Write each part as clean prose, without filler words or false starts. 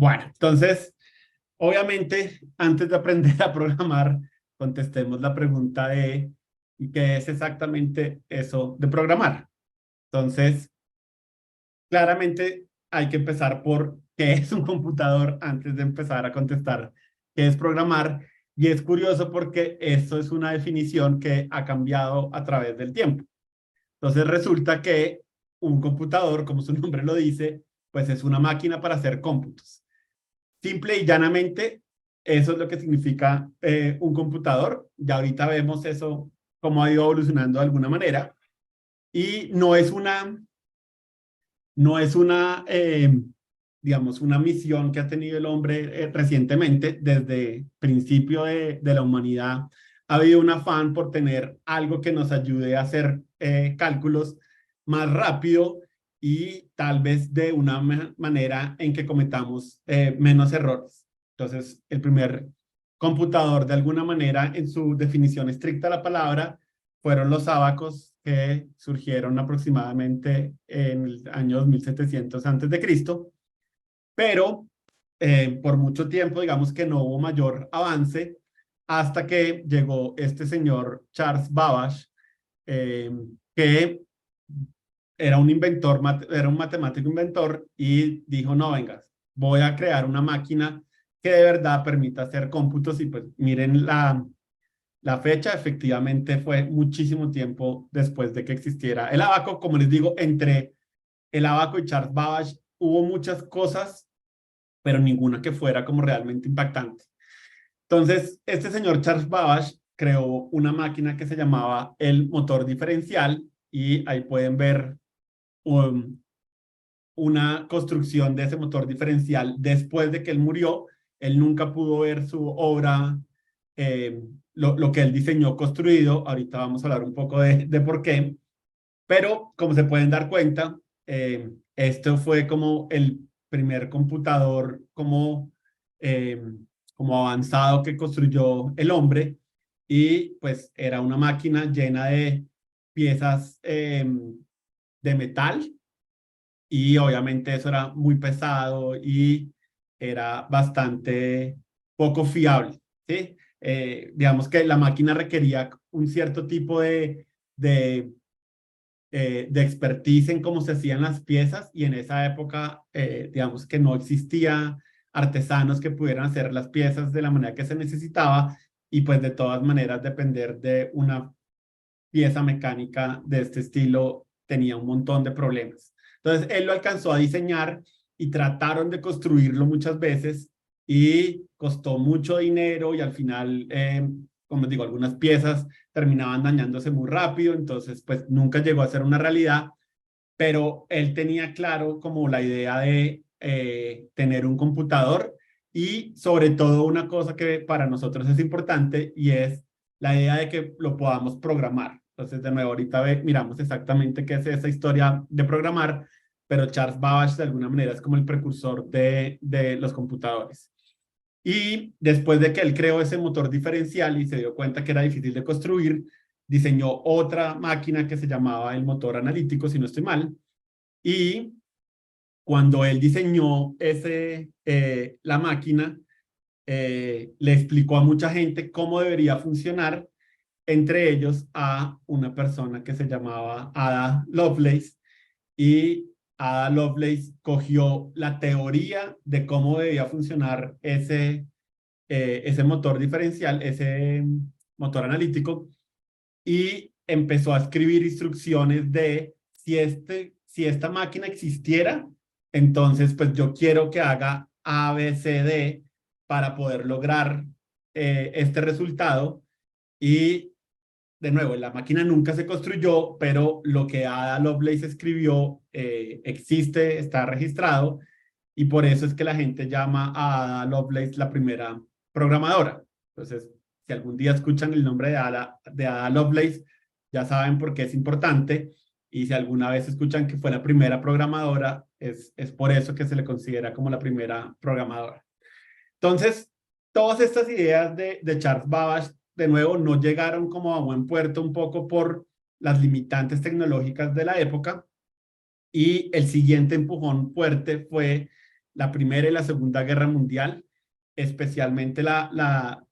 Bueno, entonces, obviamente, antes de aprender a programar, contestemos la pregunta de ¿qué es exactamente eso de programar? Entonces, claramente hay que empezar por qué es un computador antes de empezar a contestar qué es programar. Y es curioso porque eso es una definición que ha cambiado a través del tiempo. Entonces resulta que un computador, como su nombre lo dice, pues es una máquina para hacer cómputos. Simple y llanamente, eso es lo que significa un computador. Ya ahorita vemos eso, cómo ha ido evolucionando de alguna manera. Y no es una, digamos, una misión que ha tenido el hombre recientemente. Desde principio de la humanidad ha habido un afán por tener algo que nos ayude a hacer cálculos más rápido y tal vez de una manera en que cometamos menos errores. Entonces, el primer computador, de alguna manera, en su definición estricta de la palabra, fueron los ábacos que surgieron aproximadamente en el año 2700 antes de Cristo, pero por mucho tiempo, digamos que no hubo mayor avance hasta que llegó este señor Charles Babbage, eh, que era un inventor, era un matemático inventor y dijo, no, venga, voy a crear una máquina que de verdad permita hacer cómputos y pues miren la fecha, efectivamente fue muchísimo tiempo después de que existiera el abaco. Como les digo, entre el abaco y Charles Babbage hubo muchas cosas, pero ninguna que fuera como realmente impactante. Entonces, este señor Charles Babbage creó una máquina que se llamaba el motor diferencial y ahí pueden ver um, una construcción de ese motor diferencial después de que él murió. Él nunca pudo ver su obra, lo que él diseñó construido. Ahorita vamos a hablar un poco de por qué. Pero como se pueden dar cuenta, esto fue como el primer computador eh, como avanzado que construyó el hombre y pues era una máquina llena de piezas de metal y obviamente eso era muy pesado y era bastante poco fiable, ¿sí? Digamos que la máquina requería un cierto tipo de expertise en cómo se hacían las piezas y en esa época, digamos que no existía artesanos que pudieran hacer las piezas de la manera que se necesitaba y pues de todas maneras depender de una pieza mecánica de este estilo tenía un montón de problemas. Entonces, él lo alcanzó a diseñar y trataron de construirlo muchas veces y costó mucho dinero y al final, como les digo, algunas piezas terminaban dañándose muy rápido, entonces pues nunca llegó a ser una realidad, pero él tenía claro como la idea de tener un computador y sobre todo una cosa que para nosotros es importante y es la idea de que lo podamos programar. Entonces, de nuevo, ahorita miramos exactamente qué es esa historia de programar, pero Charles Babbage de alguna manera es como el precursor de los computadores. Y después de que él creó ese motor diferencial y se dio cuenta que era difícil de construir, diseñó otra máquina que se llamaba el motor analítico, si no estoy mal, y cuando él diseñó la máquina, le explicó a mucha gente cómo debería funcionar, entre ellos a una persona que se llamaba Ada Lovelace, y Ada Lovelace cogió la teoría de cómo debía funcionar ese motor diferencial, ese motor analítico, y empezó a escribir instrucciones de si esta máquina existiera, entonces pues yo quiero que haga A, B, C, D para poder lograr este resultado. Y de nuevo, la máquina nunca se construyó, pero lo que Ada Lovelace escribió existe, está registrado, y por eso es que la gente llama a Ada Lovelace la primera programadora. Entonces, si algún día escuchan el nombre de Ada Lovelace, ya saben por qué es importante, y si alguna vez escuchan que fue la primera programadora, es por eso que se le considera como la primera programadora. Entonces, todas estas ideas de Charles Babbage, de nuevo, no llegaron como a buen puerto un poco por las limitantes tecnológicas de la época, y el siguiente empujón fuerte fue la Primera y la Segunda Guerra Mundial, especialmente la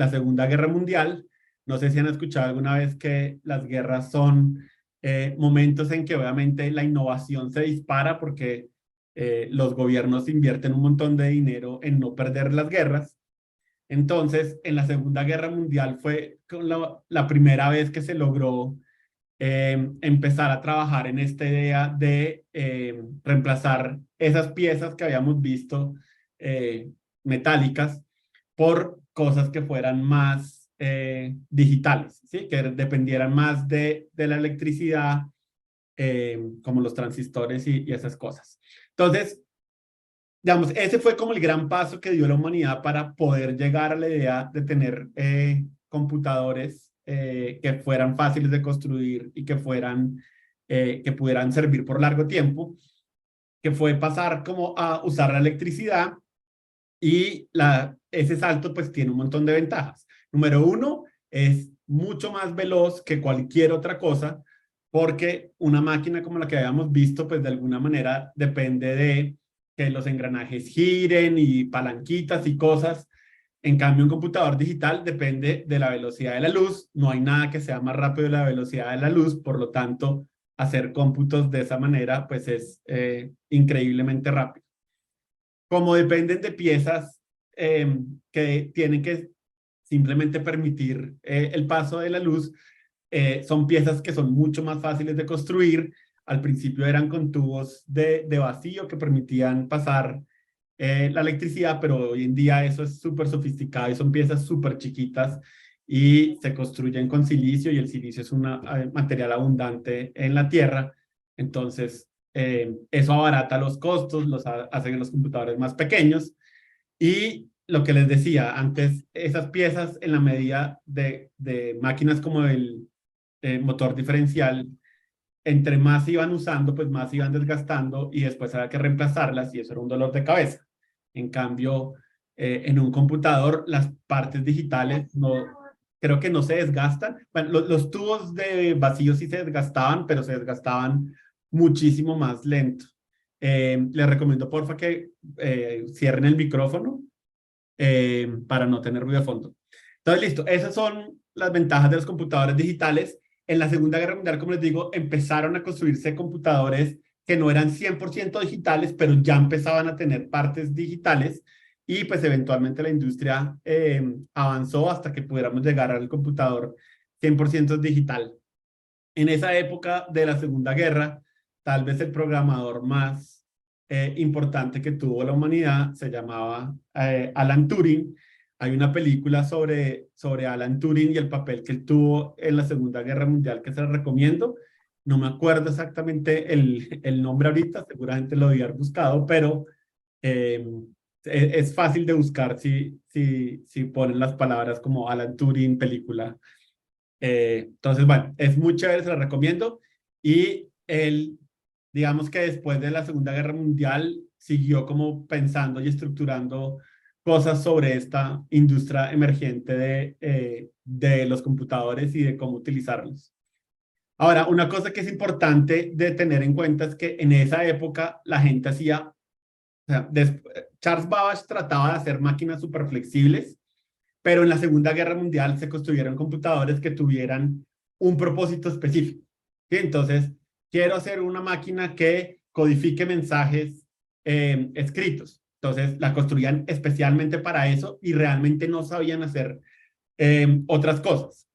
Segunda Guerra Mundial. No sé si han escuchado alguna vez que las guerras son momentos en que obviamente la innovación se dispara porque los gobiernos invierten un montón de dinero en no perder las guerras. Entonces, en la Segunda Guerra Mundial fue la primera vez que se logró empezar a trabajar en esta idea de reemplazar esas piezas que habíamos visto metálicas por cosas que fueran más digitales, ¿sí? Que dependieran más de la electricidad, como los transistores y esas cosas. Entonces, digamos, ese fue como el gran paso que dio la humanidad para poder llegar a la idea de tener computadores que fueran fáciles de construir y que pudieran servir por largo tiempo, que fue pasar como a usar la electricidad y ese salto pues tiene un montón de ventajas. Número uno, es mucho más veloz que cualquier otra cosa porque una máquina como la que habíamos visto pues de alguna manera depende de que los engranajes giren y palanquitas y cosas. En cambio, un computador digital depende de la velocidad de la luz. No hay nada que sea más rápido de la velocidad de la luz, por lo tanto, hacer cómputos de esa manera pues es increíblemente rápido. Como dependen de piezas que tienen que simplemente permitir el paso de la luz, son piezas que son mucho más fáciles de construir. Al principio eran con tubos de vacío que permitían pasar la electricidad, pero hoy en día eso es súper sofisticado y son piezas súper chiquitas y se construyen con silicio y el silicio es un material abundante en la Tierra. Entonces, eso abarata los costos, hace los computadores más pequeños y lo que les decía antes, esas piezas en la medida de máquinas como el motor diferencial, entre más iban usando, pues más iban desgastando y después había que reemplazarlas y eso era un dolor de cabeza. En cambio, en un computador, las partes digitales creo que no se desgastan. Bueno, los tubos de vacío sí se desgastaban, pero se desgastaban muchísimo más lento. Les recomiendo porfa que cierren el micrófono para no tener ruido de fondo. Entonces, listo, esas son las ventajas de los computadores digitales. En la Segunda Guerra Mundial, como les digo, empezaron a construirse computadores que no eran 100% digitales, pero ya empezaban a tener partes digitales y pues eventualmente la industria avanzó hasta que pudiéramos llegar al computador 100% digital. En esa época de la Segunda Guerra, tal vez el programador más importante que tuvo la humanidad se llamaba Alan Turing. Hay una película sobre Alan Turing y el papel que él tuvo en la Segunda Guerra Mundial que se la recomiendo. No me acuerdo exactamente el nombre ahorita, seguramente lo debí haber buscado, pero eh, es fácil de buscar si ponen las palabras como Alan Turing película. Entonces, bueno, es muy chévere, se lo recomiendo. Y él, digamos que después de la Segunda Guerra Mundial, siguió como pensando y estructurando cosas sobre esta industria emergente de los computadores y de cómo utilizarlos. Ahora, una cosa que es importante de tener en cuenta es que en esa época la gente hacía, o sea, Charles Babbage trataba de hacer máquinas súper flexibles, pero en la Segunda Guerra Mundial se construyeron computadores que tuvieran un propósito específico. ¿Sí? Entonces, quiero hacer una máquina que codifique mensajes escritos. Entonces, la construían especialmente para eso y realmente no sabían hacer otras cosas,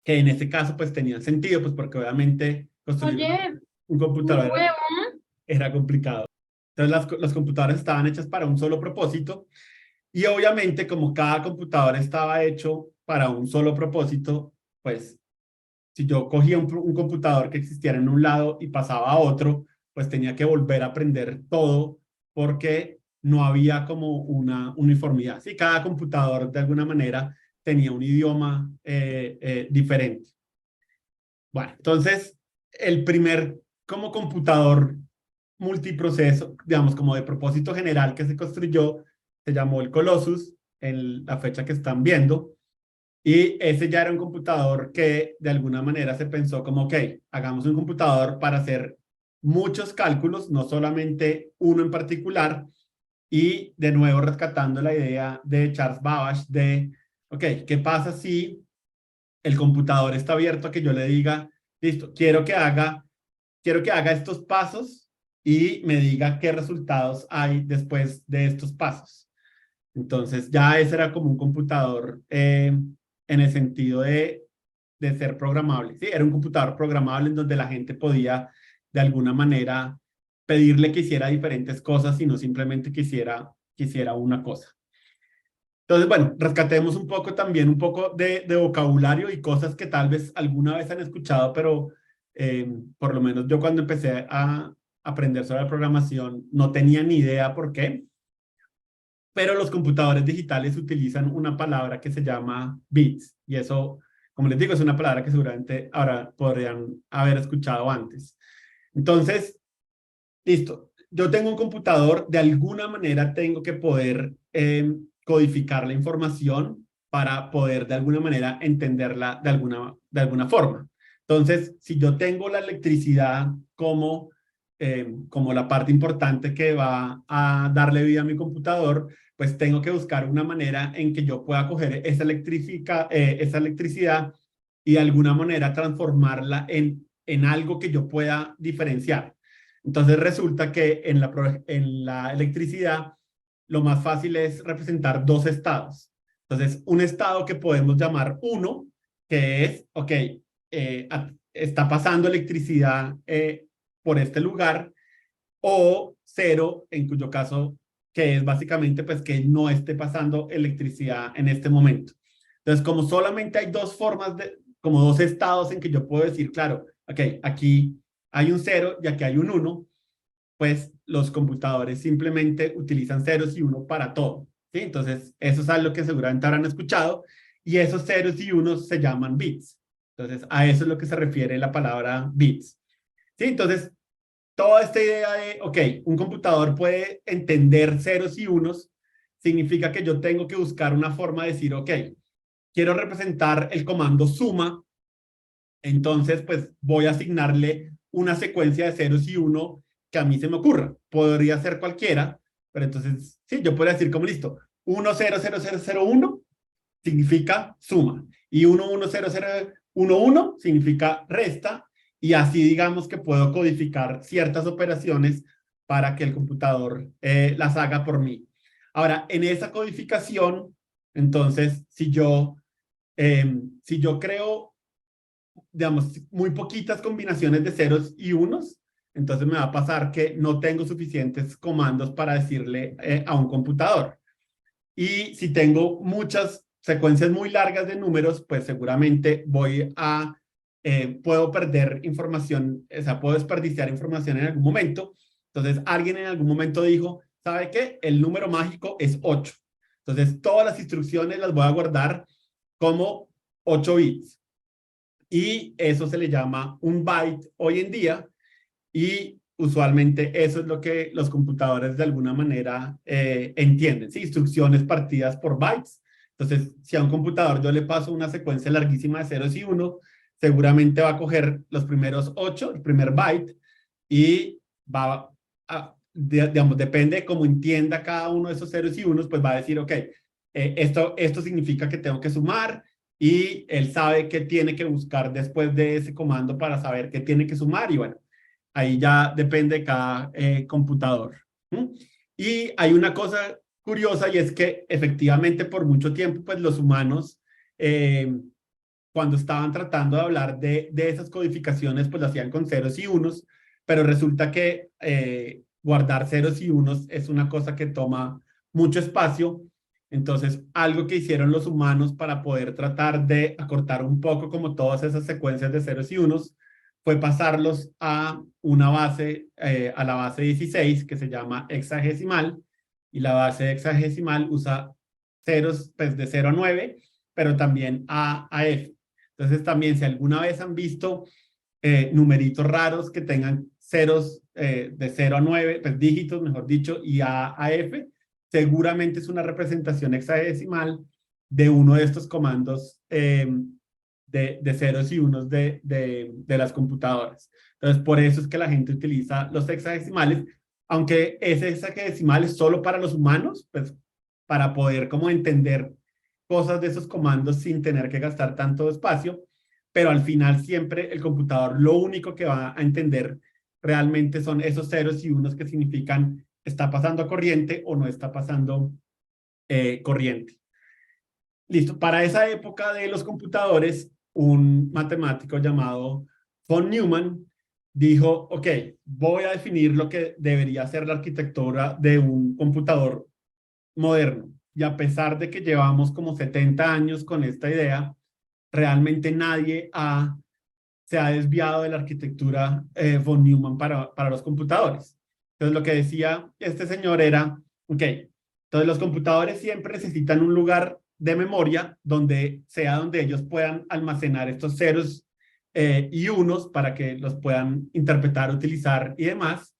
que en este caso pues tenían sentido, pues porque obviamente construir Oye, un computador huevo. era complicado. Entonces, las computadoras estaban hechas para un solo propósito. Y obviamente, como cada computador estaba hecho para un solo propósito, pues si yo cogía un computador que existiera en un lado y pasaba a otro, pues tenía que volver a aprender todo porque no había como una uniformidad. Sí, cada computador de alguna manera tenía un idioma diferente. Bueno, entonces el primer como computador multiproceso, digamos, como de propósito general que se construyó, se llamó el Colossus, en la fecha que están viendo, y ese ya era un computador que de alguna manera se pensó como, ok, hagamos un computador para hacer muchos cálculos, no solamente uno en particular, y de nuevo rescatando la idea de Charles Babbage de, ok, ¿qué pasa si el computador está abierto a que yo le diga, listo, quiero que haga estos pasos y me diga qué resultados hay después de estos pasos? Entonces ya ese era como un computador en el sentido de ser programable. Sí, era un computador programable en donde la gente podía de alguna manera pedirle que hiciera diferentes cosas y no simplemente quisiera una cosa. Entonces, bueno, rescatemos un poco también, un poco de vocabulario y cosas que tal vez alguna vez han escuchado, pero por lo menos yo cuando empecé a aprender sobre la programación no tenía ni idea por qué, pero los computadores digitales utilizan una palabra que se llama bits, y eso, como les digo, es una palabra que seguramente ahora podrían haber escuchado antes. Entonces, listo, yo tengo un computador, de alguna manera tengo que poder codificar la información para poder de alguna manera entenderla de alguna forma. Entonces, si yo tengo la electricidad como la parte importante que va a darle vida a mi computador, pues tengo que buscar una manera en que yo pueda coger esa electricidad y de alguna manera transformarla en algo que yo pueda diferenciar. Entonces resulta que en la electricidad lo más fácil es representar dos estados. Entonces, un estado que podemos llamar uno, que es, ok, está pasando electricidad por este lugar, o cero, en cuyo caso, que es básicamente pues que no esté pasando electricidad en este momento. Entonces, como solamente hay dos formas como dos estados en que yo puedo decir, claro, ok, aquí hay un cero y aquí hay un uno, pues los computadores simplemente utilizan ceros y uno para todo, ¿sí? Entonces, eso es algo que seguramente habrán escuchado, y esos ceros y unos se llaman bits. Entonces, a eso es lo que se refiere la palabra bits, ¿sí? Entonces, toda esta idea de, ok, un computador puede entender ceros y unos, significa que yo tengo que buscar una forma de decir, ok, quiero representar el comando suma, entonces pues voy a asignarle una secuencia de ceros y uno que a mí se me ocurra. Podría ser cualquiera, pero entonces, sí, yo podría decir como listo, 100001 significa suma y 110011 significa resta, y así digamos que puedo codificar ciertas operaciones para que el computador las haga por mí. Ahora, en esa codificación, entonces, si yo creo, digamos, muy poquitas combinaciones de ceros y unos, entonces me va a pasar que no tengo suficientes comandos para decirle a un computador. Y si tengo muchas secuencias muy largas de números, pues seguramente puedo perder información, o sea, puedo desperdiciar información en algún momento. Entonces, alguien en algún momento dijo, ¿sabe qué? El número mágico es 8. Entonces, todas las instrucciones las voy a guardar como 8 bits. Y eso se le llama un byte hoy en día, y usualmente eso es lo que los computadores de alguna manera entienden, ¿sí? Instrucciones partidas por bytes. Entonces, si a un computador yo le paso una secuencia larguísima de ceros y uno, seguramente va a coger los primeros 8, el primer byte, y digamos, depende de cómo entienda cada uno de esos ceros y unos, pues va a decir, ok, esto significa que tengo que sumar, y él sabe qué tiene que buscar después de ese comando para saber qué tiene que sumar, y bueno, ahí ya depende de cada computador. ¿Mm? Y hay una cosa curiosa, y es que efectivamente por mucho tiempo, pues los humanos, cuando estaban tratando de hablar de esas codificaciones, pues lo hacían con ceros y unos, pero resulta que guardar ceros y unos es una cosa que toma mucho espacio. Entonces, algo que hicieron los humanos para poder tratar de acortar un poco como todas esas secuencias de ceros y unos, fue pasarlos a la base 16, que se llama hexagesimal, y la base hexagesimal usa ceros pues, de 0 a 9, pero también a F. Entonces también si alguna vez han visto numeritos raros que tengan ceros de 0 a 9, pues dígitos, mejor dicho, y a F, seguramente es una representación hexadecimal de uno de estos comandos de ceros y unos de las computadoras. Entonces, por eso es que la gente utiliza los hexadecimales, aunque ese hexadecimal es solo para los humanos, pues para poder como entender cosas de esos comandos sin tener que gastar tanto espacio, pero al final siempre el computador lo único que va a entender realmente son esos ceros y unos que significan está pasando corriente o no está pasando corriente. Listo, para esa época de los computadores, un matemático llamado von Neumann dijo, ok, voy a definir lo que debería ser la arquitectura de un computador moderno. Y a pesar de que llevamos como 70 años con esta idea, realmente nadie se ha desviado de la arquitectura von Neumann para los computadores. Entonces, lo que decía este señor era, ok, entonces los computadores siempre necesitan un lugar de memoria donde sea donde ellos puedan almacenar estos ceros y unos para que los puedan interpretar, utilizar y demás,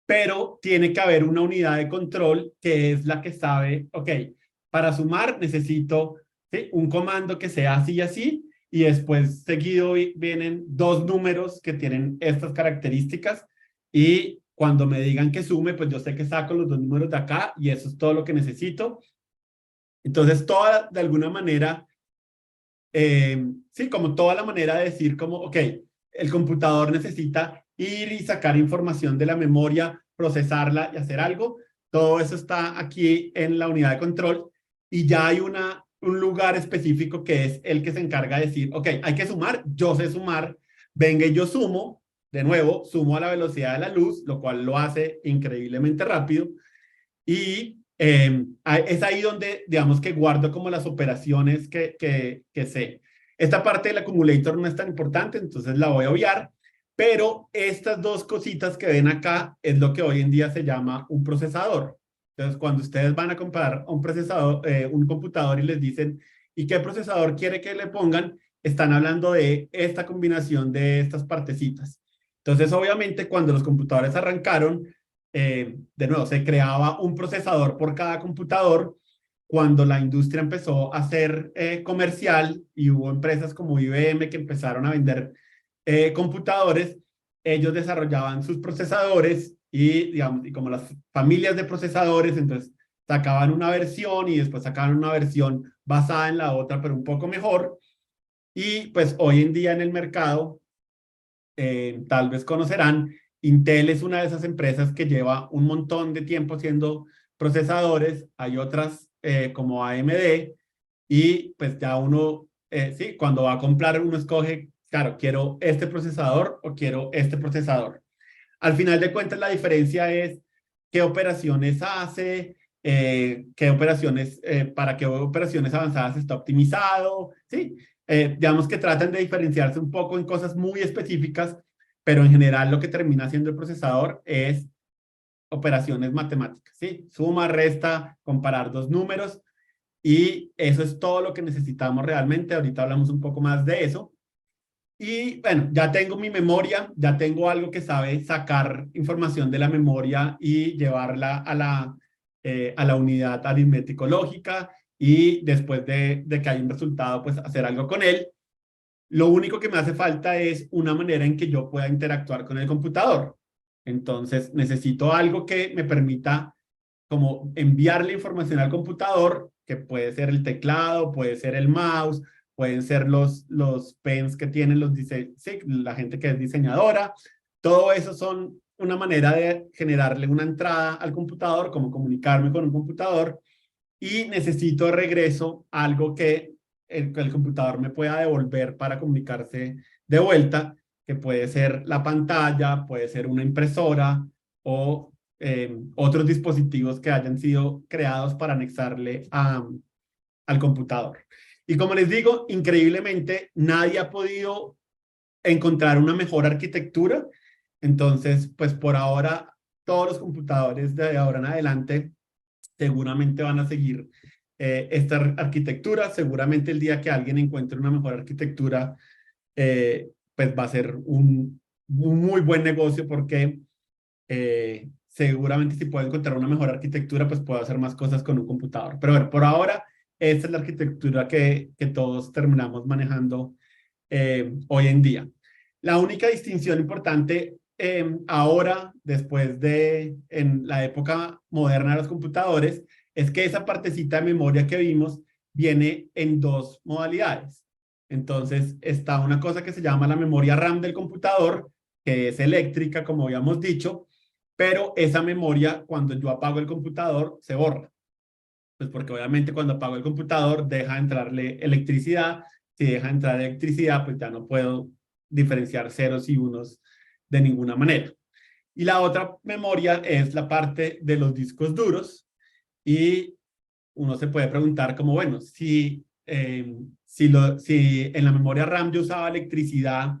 pero tiene que haber una unidad de control que es la que sabe, ok, para sumar necesito ¿sí? un comando que sea así y así, y después seguido vienen dos números que tienen estas características, y cuando me digan que sume, pues yo sé que saco los dos números de acá, y eso es todo lo que necesito. Entonces, toda, de alguna manera, sí, como toda la manera de decir como, ok, el computador necesita ir y sacar información de la memoria, procesarla y hacer algo. Todo eso está aquí en la unidad de control y ya hay un lugar específico que es el que se encarga de decir, ok, hay que sumar, yo sé sumar, venga y yo sumo, de nuevo, sumo a la velocidad de la luz, lo cual lo hace increíblemente rápido y es ahí donde, digamos, que guardo como las operaciones que sé. Esta parte del accumulator no es tan importante, entonces la voy a obviar, pero estas dos cositas que ven acá es lo que hoy en día se llama un procesador. Entonces, cuando ustedes van a comprar un procesador, un computador y les dicen, ¿y qué procesador quiere que le pongan? Están hablando de esta combinación de estas partecitas. Entonces, obviamente, cuando los computadores arrancaron, de nuevo, se creaba un procesador por cada computador. Cuando la industria empezó a ser comercial y hubo empresas como IBM que empezaron a vender computadores, ellos desarrollaban sus procesadores y, digamos, y como las familias de procesadores, entonces sacaban una versión y después sacaban una versión basada en la otra, pero un poco mejor. Y pues hoy en día en el mercado, tal vez conocerán, Intel es una de esas empresas que lleva un montón de tiempo haciendo procesadores, hay otras como AMD, y pues ya uno, sí, cuando va a comprar uno escoge, claro, quiero este procesador o quiero este procesador. Al final de cuentas la diferencia es qué operaciones hace, qué operaciones, para qué operaciones avanzadas está optimizado, ¿sí? Digamos que tratan de diferenciarse un poco en cosas muy específicas, pero en general lo que termina haciendo el procesador es operaciones matemáticas, ¿sí? Suma, resta, comparar dos números y eso es todo lo que necesitamos realmente. Ahorita hablamos un poco más de eso. Y bueno, ya tengo mi memoria, ya tengo algo que sabe sacar información de la memoria y llevarla a la unidad aritmético-lógica y después de que hay un resultado, pues hacer algo con él. Lo único que me hace falta es una manera en que yo pueda interactuar con el computador. Entonces, necesito algo que me permita como enviarle información al computador, que puede ser el teclado, puede ser el mouse, pueden ser los pens que tienen sí, la gente que es diseñadora. Todo eso son una manera de generarle una entrada al computador, como comunicarme con un computador, y necesito de regreso algo que el computador me pueda devolver para comunicarse de vuelta, que puede ser la pantalla, puede ser una impresora o otros dispositivos que hayan sido creados para anexarle al computador. Y como les digo, increíblemente nadie ha podido encontrar una mejor arquitectura. Entonces, pues por ahora, todos los computadores de ahora en adelante seguramente van a seguir esta arquitectura. Seguramente el día que alguien encuentre una mejor arquitectura, pues va a ser un muy buen negocio porque seguramente si puedo encontrar una mejor arquitectura, pues puedo hacer más cosas con un computador. Pero bueno, por ahora, esta es la arquitectura que todos terminamos manejando hoy en día. La única distinción importante ahora, después de, en la época moderna de los computadores, es que esa partecita de memoria que vimos viene en dos modalidades. Entonces, está una cosa que se llama la memoria RAM del computador, que es eléctrica, como habíamos dicho, pero esa memoria, cuando yo apago el computador, se borra. Pues porque obviamente cuando apago el computador deja de entrarle electricidad. Si deja de entrar electricidad, pues ya no puedo diferenciar ceros y unos de ninguna manera. Y la otra memoria es la parte de los discos duros. Y uno se puede preguntar como, bueno, si en la memoria RAM yo usaba electricidad,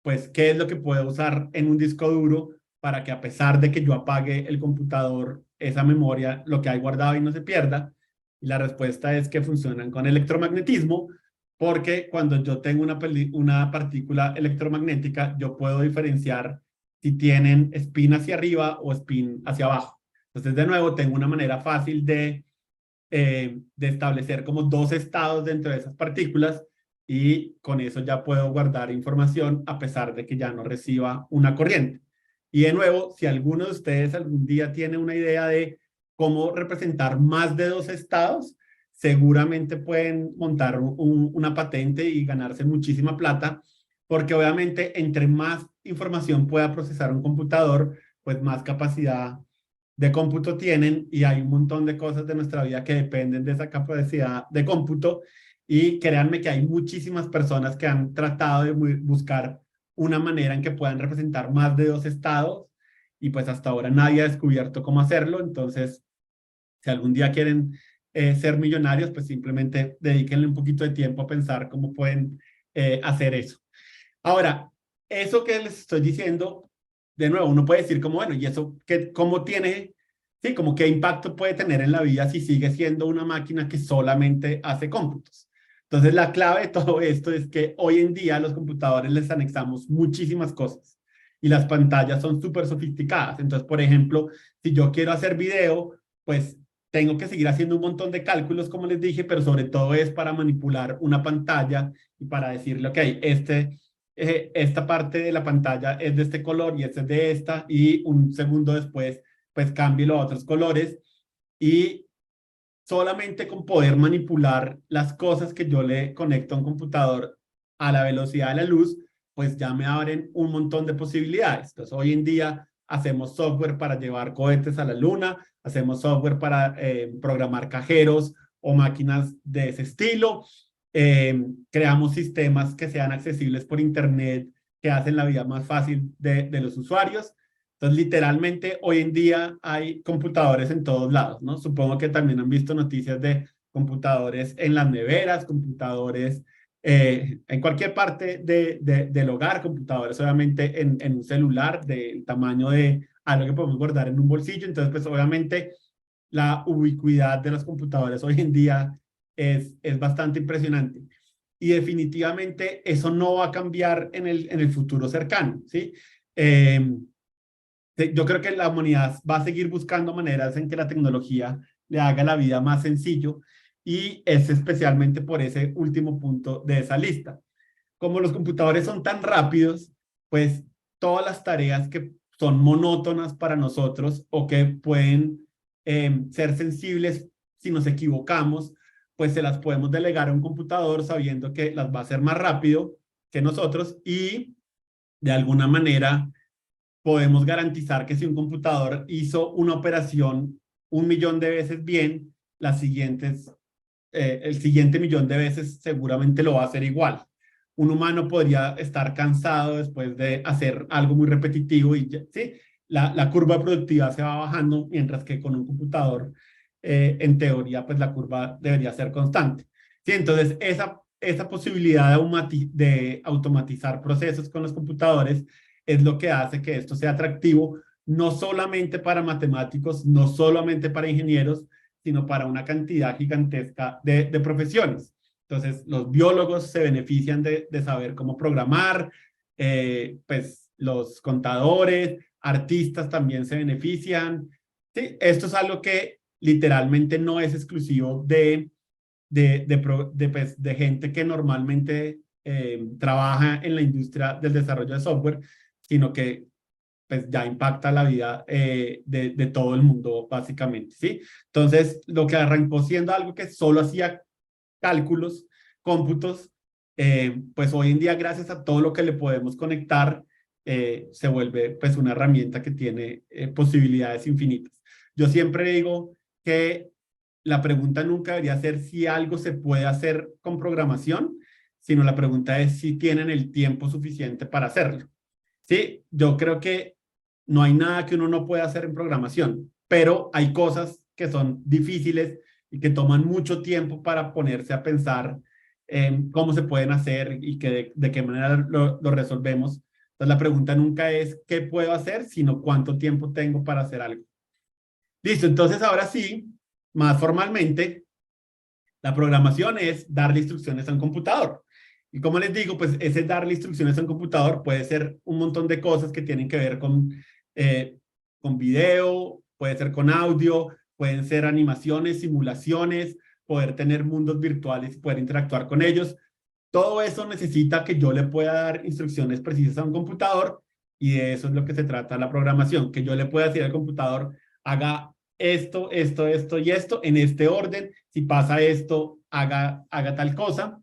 pues, ¿qué es lo que puedo usar en un disco duro para que a pesar de que yo apague el computador, esa memoria, lo que hay guardado y no se pierda? Y la respuesta es que funcionan con electromagnetismo, porque cuando yo tengo una partícula electromagnética, yo puedo diferenciar si tienen spin hacia arriba o spin hacia abajo. Entonces, de nuevo, tengo una manera fácil de establecer como dos estados dentro de esas partículas y con eso ya puedo guardar información a pesar de que ya no reciba una corriente. Y de nuevo, si alguno de ustedes algún día tiene una idea de cómo representar más de dos estados, seguramente pueden montar una patente y ganarse muchísima plata, porque obviamente entre más información pueda procesar un computador, pues más capacidad de cómputo tienen y hay un montón de cosas de nuestra vida que dependen de esa capacidad de cómputo y créanme que hay muchísimas personas que han tratado de buscar una manera en que puedan representar más de dos estados y pues hasta ahora nadie ha descubierto cómo hacerlo. Entonces, si algún día quieren ser millonarios, pues simplemente dedíquenle un poquito de tiempo a pensar cómo pueden hacer eso. Ahora, eso que les estoy diciendo, de nuevo, uno puede decir como, bueno, ¿y eso qué, cómo tiene, sí, como qué impacto puede tener en la vida si sigue siendo una máquina que solamente hace cómputos? Entonces, la clave de todo esto es que hoy en día a los computadores les anexamos muchísimas cosas y las pantallas son súper sofisticadas. Entonces, por ejemplo, si yo quiero hacer video, pues tengo que seguir haciendo un montón de cálculos, como les dije, pero sobre todo es para manipular una pantalla y para decirle, ok, esta parte de la pantalla es de este color y este es de esta, y un segundo después, pues cámbielo a otros colores. Y solamente con poder manipular las cosas que yo le conecto a un computador a la velocidad de la luz, pues ya me abren un montón de posibilidades. Entonces, hoy en día hacemos software para llevar cohetes a la luna, hacemos software para programar cajeros o máquinas de ese estilo, creamos sistemas que sean accesibles por Internet, que hacen la vida más fácil de los usuarios. Entonces, literalmente, hoy en día hay computadores en todos lados, ¿no? Supongo que también han visto noticias de computadores en las neveras, computadores en cualquier parte del hogar, computadores obviamente en un celular del tamaño de algo que podemos guardar en un bolsillo. Entonces, pues obviamente la ubicuidad de los computadores hoy en día es bastante impresionante. Y definitivamente eso no va a cambiar en el futuro cercano, ¿sí? Eh, yo creo que la humanidad va a seguir buscando maneras en que la tecnología le haga la vida más sencillo y es especialmente por ese último punto de esa lista. Como los computadores son tan rápidos, pues todas las tareas que son monótonas para nosotros o que pueden ser sensibles si nos equivocamos, pues se las podemos delegar a un computador sabiendo que las va a hacer más rápido que nosotros y de alguna manera podemos garantizar que si un computador hizo una operación 1 millón de veces bien, el siguiente millón de veces seguramente lo va a hacer igual. Un humano podría estar cansado después de hacer algo muy repetitivo y ¿sí? La curva productiva se va bajando, mientras que con un computador, en teoría, pues la curva debería ser constante. Sí, entonces esa posibilidad de automatizar procesos con los computadores es lo que hace que esto sea atractivo, no solamente para matemáticos, no solamente para ingenieros, sino para una cantidad gigantesca de profesiones. Entonces, los biólogos se benefician de saber cómo programar, pues los contadores, artistas también se benefician. Sí, esto es algo que literalmente no es exclusivo pues, de gente que normalmente trabaja en la industria del desarrollo de software, sino que pues ya impacta la vida de todo el mundo, básicamente, ¿sí? Entonces, lo que arrancó siendo algo que solo hacía cálculos, cómputos, pues hoy en día, gracias a todo lo que le podemos conectar, se vuelve pues una herramienta que tiene posibilidades infinitas. Yo siempre digo que la pregunta nunca debería ser si algo se puede hacer con programación, sino la pregunta es si tienen el tiempo suficiente para hacerlo. Sí, yo creo que no hay nada que uno no pueda hacer en programación, pero hay cosas que son difíciles y que toman mucho tiempo para ponerse a pensar en cómo se pueden hacer y que de qué manera lo resolvemos. Entonces la pregunta nunca es qué puedo hacer, sino cuánto tiempo tengo para hacer algo. Listo, entonces ahora sí, más formalmente, la programación es darle instrucciones a un computador. Y como les digo, pues ese darle instrucciones a un computador puede ser un montón de cosas que tienen que ver con video, puede ser con audio, pueden ser animaciones, simulaciones, poder tener mundos virtuales y poder interactuar con ellos. Todo eso necesita que yo le pueda dar instrucciones precisas a un computador y de eso es lo que se trata la programación, que yo le pueda decir al computador, haga esto y esto en este orden, si pasa esto, haga tal cosa,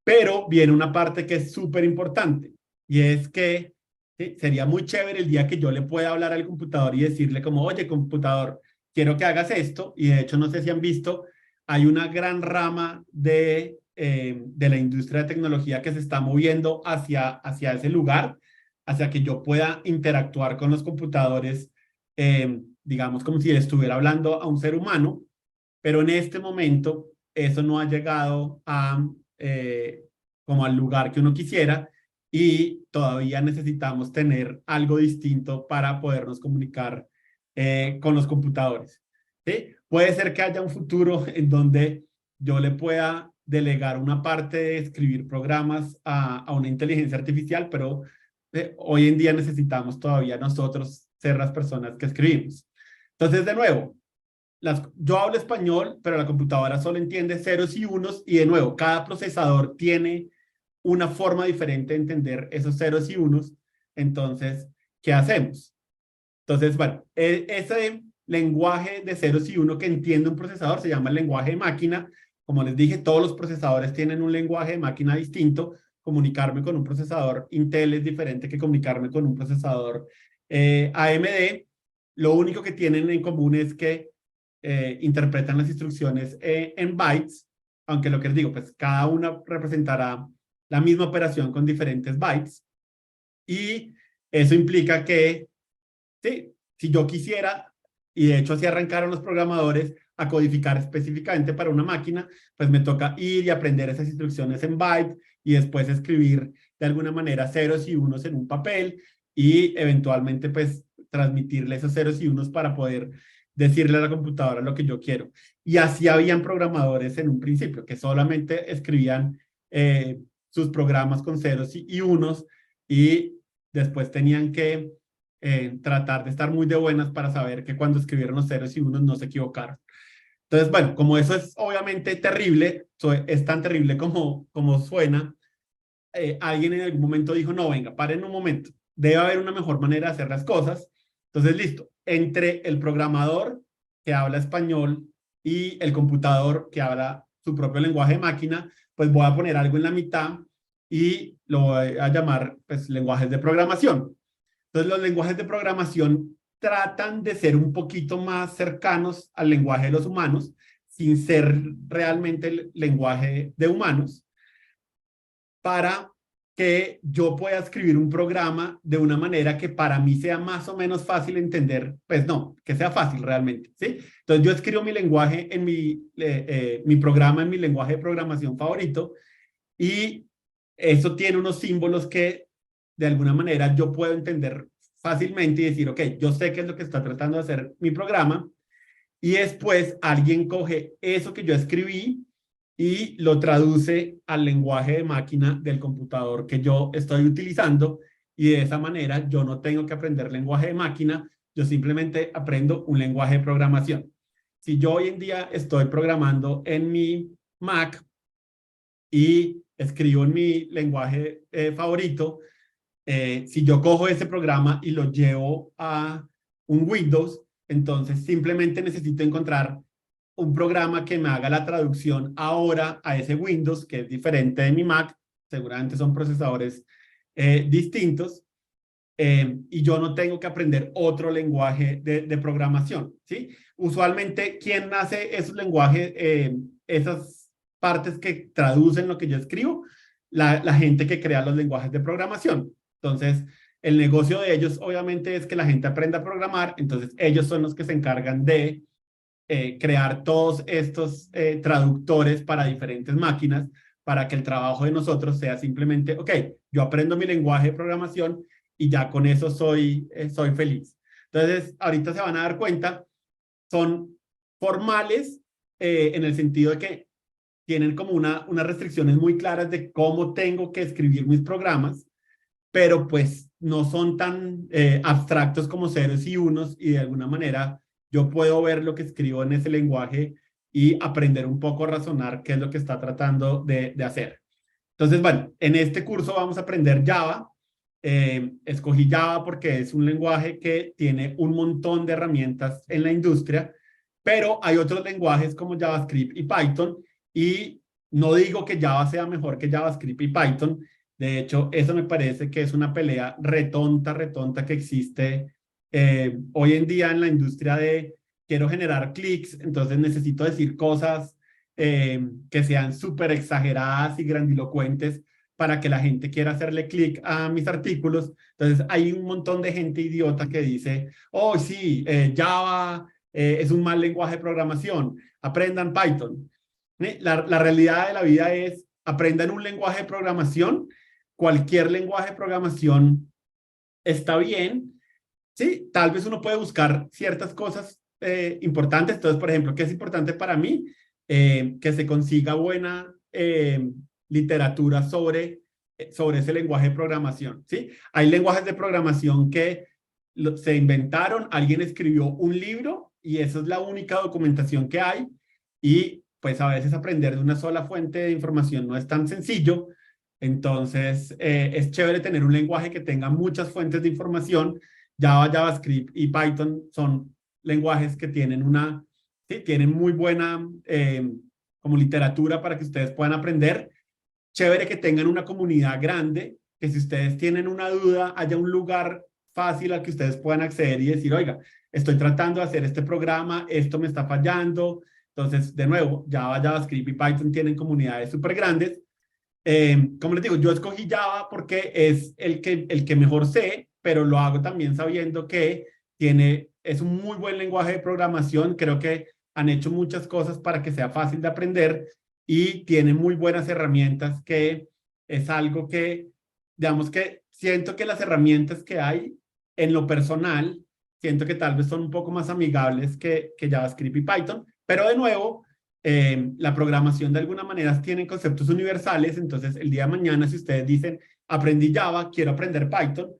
pero viene una parte que es súper importante y es que ¿sí? Sería muy chévere el día que yo le pueda hablar al computador y decirle como, oye, computador, quiero que hagas esto y de hecho no sé si han visto, hay una gran rama de la industria de tecnología que se está moviendo hacia ese lugar, hacia que yo pueda interactuar con los computadores, digamos como si estuviera hablando a un ser humano, pero en este momento eso no ha llegado a como al lugar que uno quisiera y todavía necesitamos tener algo distinto para podernos comunicar con los computadores. ¿Sí? Puede ser que haya un futuro en donde yo le pueda delegar una parte de escribir programas a una inteligencia artificial, pero hoy en día necesitamos todavía nosotros ser las personas que escribimos. Entonces, de nuevo, yo hablo español, pero la computadora solo entiende ceros y unos y de nuevo, cada procesador tiene una forma diferente de entender esos ceros y unos. Entonces, ¿qué hacemos? Entonces, bueno, ese lenguaje de ceros y uno que entiende un procesador se llama el lenguaje de máquina. Como les dije, todos los procesadores tienen un lenguaje de máquina distinto. Comunicarme con un procesador Intel es diferente que comunicarme con un procesador AMD. Lo único que tienen en común es que interpretan las instrucciones en bytes, aunque lo que les digo, pues cada una representará la misma operación con diferentes bytes. Y eso implica que sí, si yo quisiera, y de hecho así arrancaron los programadores a codificar específicamente para una máquina, pues me toca ir y aprender esas instrucciones en byte y después escribir de alguna manera ceros y unos en un papel y eventualmente pues transmitirle esos ceros y unos para poder decirle a la computadora lo que yo quiero. Y así habían programadores en un principio que solamente escribían sus programas con ceros y unos y después tenían que tratar de estar muy de buenas para saber que cuando escribieron los ceros y unos no se equivocaron. Entonces, bueno, como eso es obviamente terrible, es tan terrible como suena, alguien en algún momento dijo, no, venga, paren un momento, debe haber una mejor manera de hacer las cosas. Entonces, listo, entre el programador que habla español y el computador que habla su propio lenguaje de máquina, pues voy a poner algo en la mitad y lo voy a llamar pues lenguajes de programación. Entonces, los lenguajes de programación tratan de ser un poquito más cercanos al lenguaje de los humanos, sin ser realmente el lenguaje de humanos, para que yo pueda escribir un programa de una manera que para mí sea más o menos fácil entender, pues no, que sea fácil realmente, ¿sí? Entonces yo escribo mi lenguaje en mi programa en mi lenguaje de programación favorito y eso tiene unos símbolos que de alguna manera yo puedo entender fácilmente y decir, ok, yo sé qué es lo que está tratando de hacer mi programa y después alguien coge eso que yo escribí y lo traduce al lenguaje de máquina del computador que yo estoy utilizando y de esa manera yo no tengo que aprender lenguaje de máquina, yo simplemente aprendo un lenguaje de programación. Si yo hoy en día estoy programando en mi Mac y escribo en mi lenguaje favorito, si yo cojo ese programa y lo llevo a un Windows, entonces simplemente necesito encontrar un programa que me haga la traducción ahora a ese Windows, que es diferente de mi Mac, seguramente son procesadores distintos, y yo no tengo que aprender otro lenguaje de programación, ¿sí? Usualmente, ¿quién hace esos lenguajes, esas partes que traducen lo que yo escribo? La gente que crea los lenguajes de programación. Entonces, el negocio de ellos obviamente es que la gente aprenda a programar, entonces ellos son los que se encargan de crear todos estos traductores para diferentes máquinas para que el trabajo de nosotros sea simplemente, ok, yo aprendo mi lenguaje de programación y ya con eso soy feliz. Entonces, ahorita se van a dar cuenta, son formales en el sentido de que tienen como unas restricciones muy claras de cómo tengo que escribir mis programas, pero pues no son tan abstractos como ceros y unos y de alguna manera yo puedo ver lo que escribo en ese lenguaje y aprender un poco a razonar qué es lo que está tratando de hacer. Entonces, bueno, en este curso vamos a aprender Java. Escogí Java porque es un lenguaje que tiene un montón de herramientas en la industria, pero hay otros lenguajes como JavaScript y Python, y no digo que Java sea mejor que JavaScript y Python. De hecho, eso me parece que es una pelea retonta que existe hoy en día en la industria de quiero generar clics, entonces necesito decir cosas que sean súper exageradas y grandilocuentes para que la gente quiera hacerle clic a mis artículos. Entonces hay un montón de gente idiota que dice, oh sí, Java es un mal lenguaje de programación, aprendan Python. La realidad de la vida es, aprendan un lenguaje de programación, cualquier lenguaje de programación está bien, ¿sí? Tal vez uno puede buscar ciertas cosas importantes. Entonces, por ejemplo, ¿qué es importante para mí? Que se consiga buena literatura sobre ese lenguaje de programación, ¿sí? Hay lenguajes de programación que se inventaron, alguien escribió un libro y esa es la única documentación que hay, y pues a veces aprender de una sola fuente de información no es tan sencillo. Entonces, es chévere tener un lenguaje que tenga muchas fuentes de información. Java, JavaScript y Python son lenguajes que tienen sí, tienen muy buena como literatura para que ustedes puedan aprender. Chévere que tengan una comunidad grande, que si ustedes tienen una duda, haya un lugar fácil al que ustedes puedan acceder y decir, oiga, estoy tratando de hacer este programa, esto me está fallando. Entonces, de nuevo, Java, JavaScript y Python tienen comunidades súper grandes. Como les digo, yo escogí Java porque es el que mejor sé, pero lo hago también sabiendo que es un muy buen lenguaje de programación. Creo que han hecho muchas cosas para que sea fácil de aprender y tiene muy buenas herramientas, que es algo que, digamos que siento que las herramientas que hay en lo personal, siento que tal vez son un poco más amigables que JavaScript y Python, pero de nuevo, la programación de alguna manera tiene conceptos universales. Entonces el día de mañana, si ustedes dicen, aprendí Java, quiero aprender Python,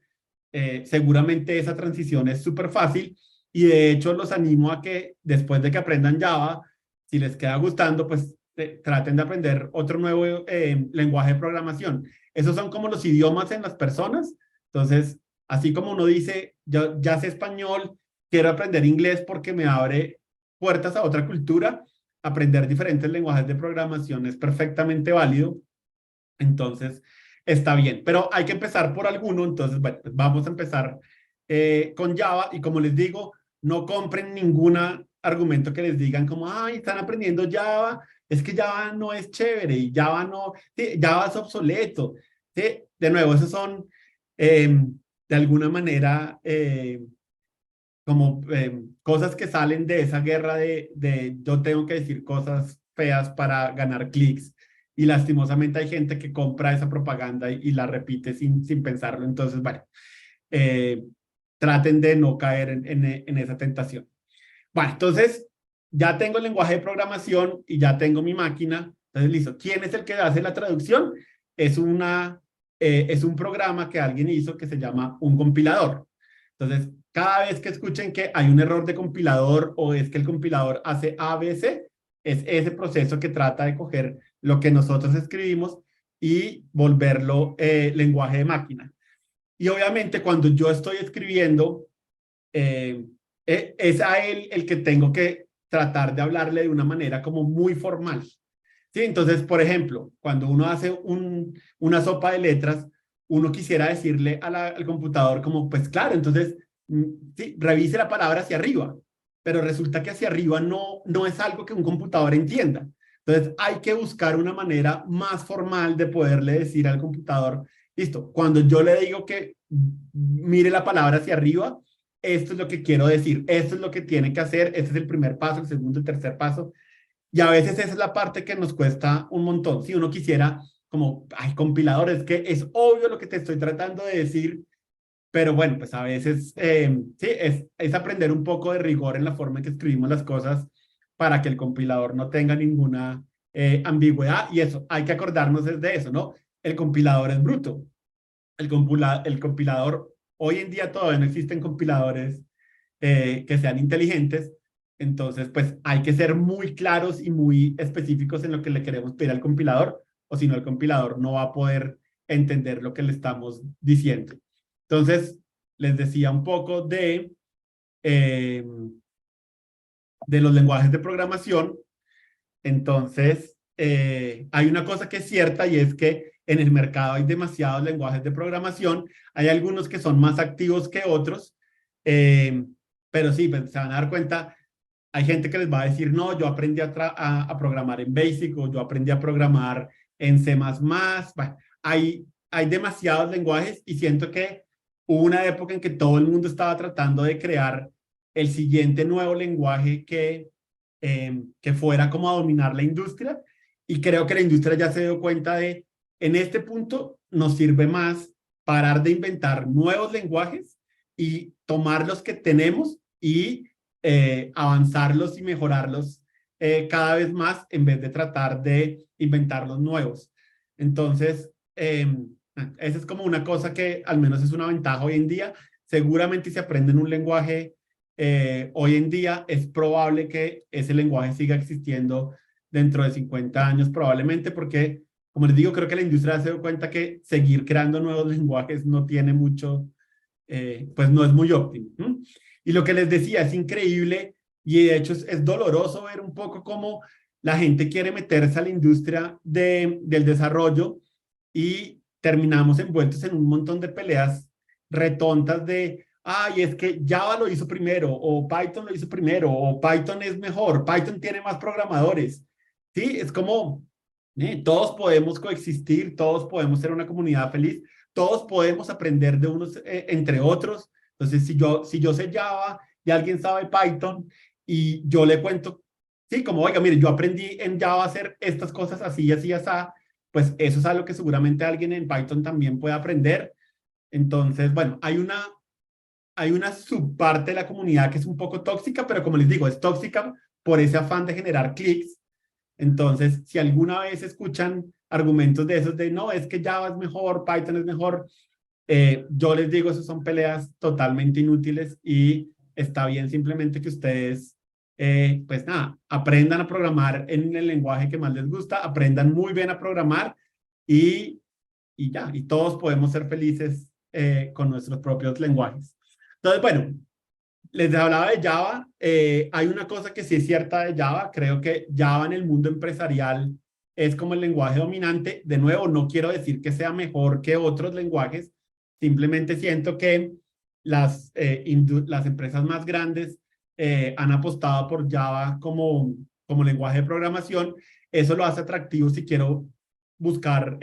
seguramente esa transición es súper fácil, y de hecho los animo a que después de que aprendan Java, si les queda gustando, pues traten de aprender otro nuevo lenguaje de programación. Esos son como los idiomas en las personas. Entonces, así como uno dice, yo ya sé español, quiero aprender inglés porque me abre puertas a otra cultura, aprender diferentes lenguajes de programación es perfectamente válido. Entonces, está bien, pero hay que empezar por alguno. Entonces, bueno, pues vamos a empezar con Java, y como les digo, no compren ningún argumento que les digan como, ay, están aprendiendo Java, es que Java no es chévere y Java no, sí, Java es obsoleto. ¿Sí? De nuevo, esos son de alguna manera como cosas que salen de esa guerra de yo tengo que decir cosas feas para ganar clics, y lastimosamente hay gente que compra esa propaganda y la repite sin pensarlo. Entonces, bueno, eh, traten de no caer en esa tentación. Bueno, entonces ya tengo el lenguaje de programación y ya tengo mi máquina. Entonces, listo. ¿Quién es el que hace la traducción? Es un programa que alguien hizo que se llama un compilador. Entonces, cada vez que escuchen que hay un error de compilador o es que el compilador hace ABC, es ese proceso que trata de coger lo que nosotros escribimos y volverlo lenguaje de máquina. Y obviamente cuando yo estoy escribiendo, es a él el que tengo que tratar de hablarle de una manera como muy formal. ¿Sí? Entonces, por ejemplo, cuando uno hace una sopa de letras, uno quisiera decirle al computador como, pues claro, entonces, sí, revise la palabra hacia arriba, pero resulta que hacia arriba no es algo que un computador entienda. Entonces, hay que buscar una manera más formal de poderle decir al computador, listo, cuando yo le digo que mire la palabra hacia arriba, esto es lo que quiero decir, esto es lo que tiene que hacer, este es el primer paso, el segundo, el tercer paso. Y a veces esa es la parte que nos cuesta un montón. Si uno quisiera, como, ay, compilador, es que es obvio lo que te estoy tratando de decir, pero bueno, pues a veces, sí, es aprender un poco de rigor en la forma en que escribimos las cosas para que el compilador no tenga ninguna ambigüedad. Y eso, hay que acordarnos de eso, ¿no? El compilador es bruto. El compilador, hoy en día todavía no existen compiladores que sean inteligentes, entonces pues hay que ser muy claros y muy específicos en lo que le queremos pedir al compilador, o si no el compilador no va a poder entender lo que le estamos diciendo. Entonces, les decía un poco eh, de los lenguajes de programación. Entonces, hay una cosa que es cierta y es que en el mercado hay demasiados lenguajes de programación. Hay algunos que son más activos que otros, eh, pero sí, pues, se van a dar cuenta, hay gente que les va a decir, no, yo aprendí a programar en BASIC o yo aprendí a programar en C++. Bueno, hay demasiados lenguajes y siento que hubo una época en que todo el mundo estaba tratando de crear el siguiente nuevo lenguaje que fuera como a dominar la industria, y creo que la industria ya se dio cuenta de, en este punto nos sirve más parar de inventar nuevos lenguajes y tomar los que tenemos y avanzarlos y mejorarlos cada vez más en vez de tratar de inventar los nuevos. Entonces, esa es como una cosa que al menos es una ventaja hoy en día. Seguramente si aprenden un lenguaje hoy en día, es probable que ese lenguaje siga existiendo dentro de 50 años, probablemente porque, como les digo, creo que la industria se dio cuenta que seguir creando nuevos lenguajes no tiene mucho, pues no es muy óptimo. ¿No? Y lo que les decía, es increíble y de hecho es doloroso ver un poco cómo la gente quiere meterse a la industria del desarrollo y terminamos envueltos en un montón de peleas retontas de, ay, es que Java lo hizo primero, o Python lo hizo primero, o Python es mejor, Python tiene más programadores. Sí, es como, todos podemos coexistir, todos podemos ser una comunidad feliz, todos podemos aprender de unos entre otros. Entonces, si yo sé Java y alguien sabe Python y yo le cuento, sí, como, oiga, mire, yo aprendí en Java a hacer estas cosas así, así, así, pues eso es algo que seguramente alguien en Python también puede aprender. Entonces, bueno, hay una subparte de la comunidad que es un poco tóxica, pero como les digo, es tóxica por ese afán de generar clics. Entonces, si alguna vez escuchan argumentos de esos de no, es que Java es mejor, Python es mejor, yo les digo, esos son peleas totalmente inútiles y está bien simplemente que ustedes, pues nada, aprendan a programar en el lenguaje que más les gusta, aprendan muy bien a programar y, y ya, y todos podemos ser felices con nuestros propios lenguajes. Entonces, bueno, les hablaba de Java. Hay una cosa que sí es cierta de Java. Creo que Java en el mundo empresarial es como el lenguaje dominante. De nuevo, no quiero decir que sea mejor que otros lenguajes. Simplemente siento que las empresas más grandes han apostado por Java como lenguaje de programación. Eso lo hace atractivo si quiero buscar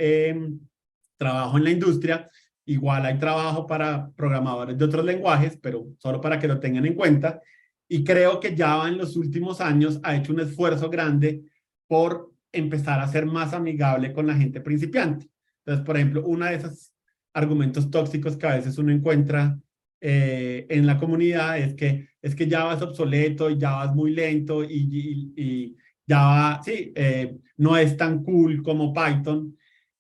trabajo en la industria. Igual hay trabajo para programadores de otros lenguajes, pero solo para que lo tengan en cuenta. Y creo que Java en los últimos años ha hecho un esfuerzo grande por empezar a ser más amigable con la gente principiante. Entonces, por ejemplo, uno de esos argumentos tóxicos que a veces uno encuentra en la comunidad es que Java es obsoleto y Java es muy lento y Java, sí, no es tan cool como Python.